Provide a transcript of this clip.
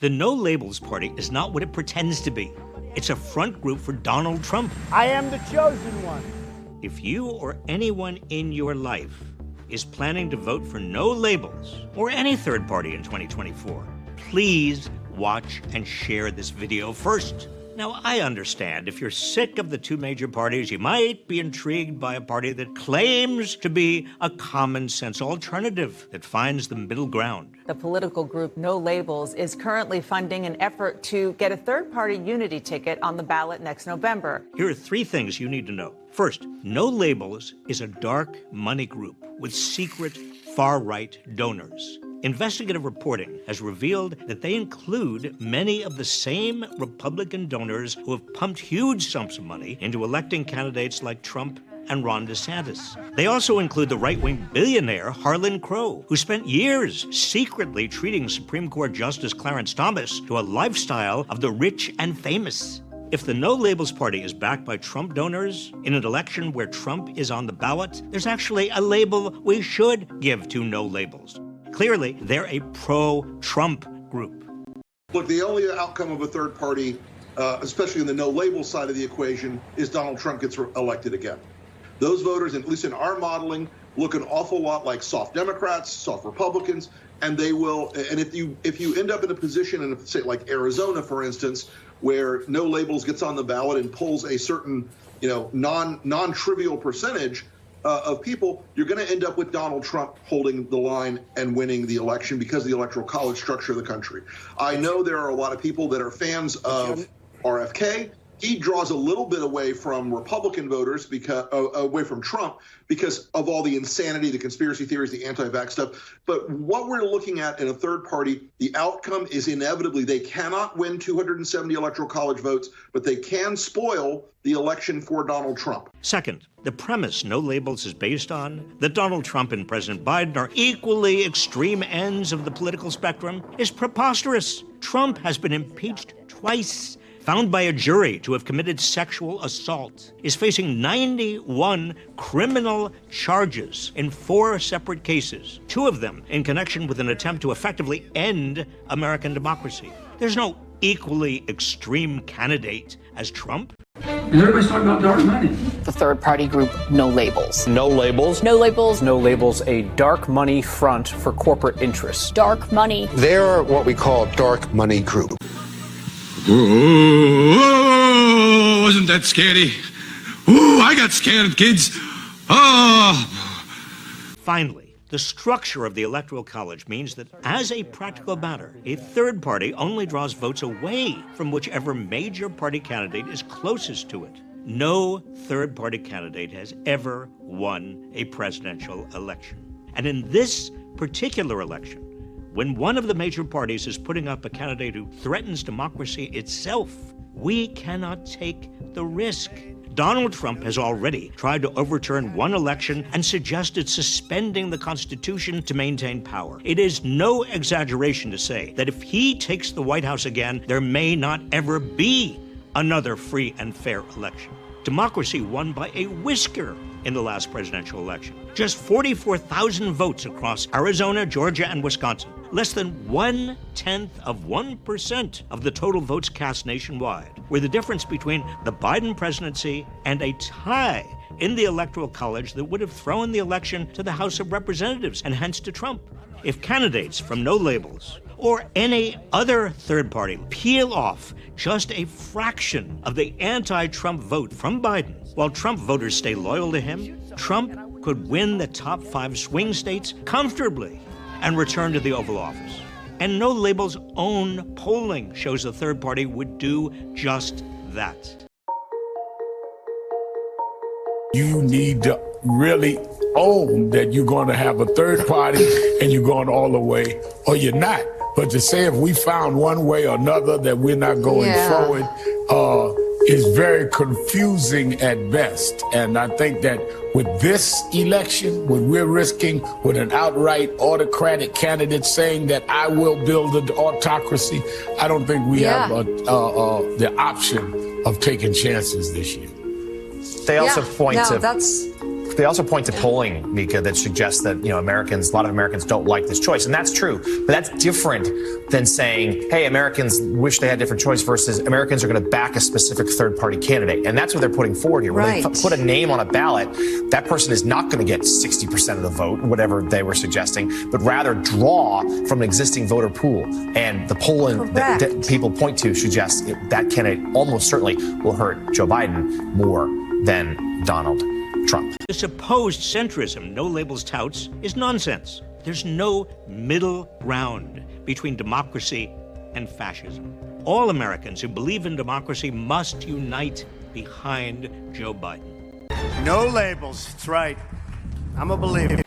The No Labels Party is not what it pretends to be. It's a front group for Donald Trump. I am the chosen one. If you or anyone in your life is planning to vote for No Labels or any third party in 2024, please watch and share this video first. Now, I understand if you're sick of the two major parties, you might be intrigued by a party that claims to be a common-sense alternative that finds the middle ground. The political group No Labels is currently funding an effort to get a third-party unity ticket on the ballot next November. Here are three things you need to know. First, No Labels is a dark money group with secret far-right donors. Investigative reporting has revealed that they include many of the same Republican donors who have pumped huge sums of money into electing candidates like Trump and Ron DeSantis. They also include the right-wing billionaire Harlan Crow, who spent years secretly treating Supreme Court Justice Clarence Thomas to a lifestyle of the rich and famous. If the No Labels Party is backed by Trump donors in an election where Trump is on the ballot, there's actually a label we should give to No Labels. Clearly, they're a pro-Trump group. Look, the only outcome of a third party, especially in the no label side of the equation, is Donald Trump gets elected again. Those voters, at least in our modeling, look an awful lot like soft Democrats, soft Republicans, and they will. And if you end up in a position in, say, like Arizona, for instance, where No Labels gets on the ballot and pulls a certain, non-trivial percentage of people, you're going to end up with Donald Trump holding the line and winning the election because of the electoral college structure of the country. I know there are a lot of people that are fans of RFK. He draws a little bit away from Republican voters, because away from Trump, because of all the insanity, the conspiracy theories, the anti-vax stuff. But what we're looking at in a third party, the outcome is inevitably they cannot win 270 electoral college votes, but they can spoil the election for Donald Trump. Second, the premise No Labels is based on, that Donald Trump and President Biden are equally extreme ends of the political spectrum, is preposterous. Trump has been impeached twice, found by a jury to have committed sexual assault, is facing 91 criminal charges in 4 separate cases, 2 of them in connection with an attempt to effectively end American democracy. There's no equally extreme candidate as Trump. Everybody's talking about dark money. The third party group No Labels. No Labels. No Labels. No Labels, a dark money front for corporate interests. Dark money. They're what we call dark money group. Ooh, wasn't that scary? Ooh, I got scared, kids. Oh. Finally, the structure of the Electoral College means that, as a practical matter, a third party only draws votes away from whichever major party candidate is closest to it. No third party candidate has ever won a presidential election. And in this particular election, when one of the major parties is putting up a candidate who threatens democracy itself, we cannot take the risk. Donald Trump has already tried to overturn one election and suggested suspending the Constitution to maintain power. It is no exaggeration to say that if he takes the White House again, there may not ever be another free and fair election. Democracy won by a whisker in the last presidential election. Just 44,000 votes across Arizona, Georgia, and Wisconsin. Less than 0.1% of the total votes cast nationwide were the difference between the Biden presidency and a tie in the Electoral College that would have thrown the election to the House of Representatives and hence to Trump. If candidates from No Labels or any other third party peel off just a fraction of the anti-Trump vote from Biden, while Trump voters stay loyal to him, Trump could win the top 5 swing states comfortably and return to the Oval Office. And No Labels' own polling shows the third party would do just that. You need to really own that you're going to have a third party and you're going all the way, or you're not. But to say if we found one way or another that we're not going forward is very confusing at best. And I think that with this election, what we're risking with an outright autocratic candidate saying that I will build an autocracy, I don't think we have the option of taking chances this year. They also point to They also point to polling, Mika, that suggests that, a lot of Americans don't like this choice. And that's true. But that's different than saying, hey, Americans wish they had a different choice versus Americans are going to back a specific third-party candidate. And that's what they're putting forward here. When they put a name on a ballot, that person is not going to get 60% of the vote, whatever they were suggesting, but rather draw from an existing voter pool. And the polling that people point to suggests that candidate almost certainly will hurt Joe Biden more than Donald Trump. The supposed centrism No Labels touts is nonsense. There's no middle ground between democracy and fascism. All Americans who believe in democracy must unite behind Joe Biden. No labels. That's right. I'm a believer.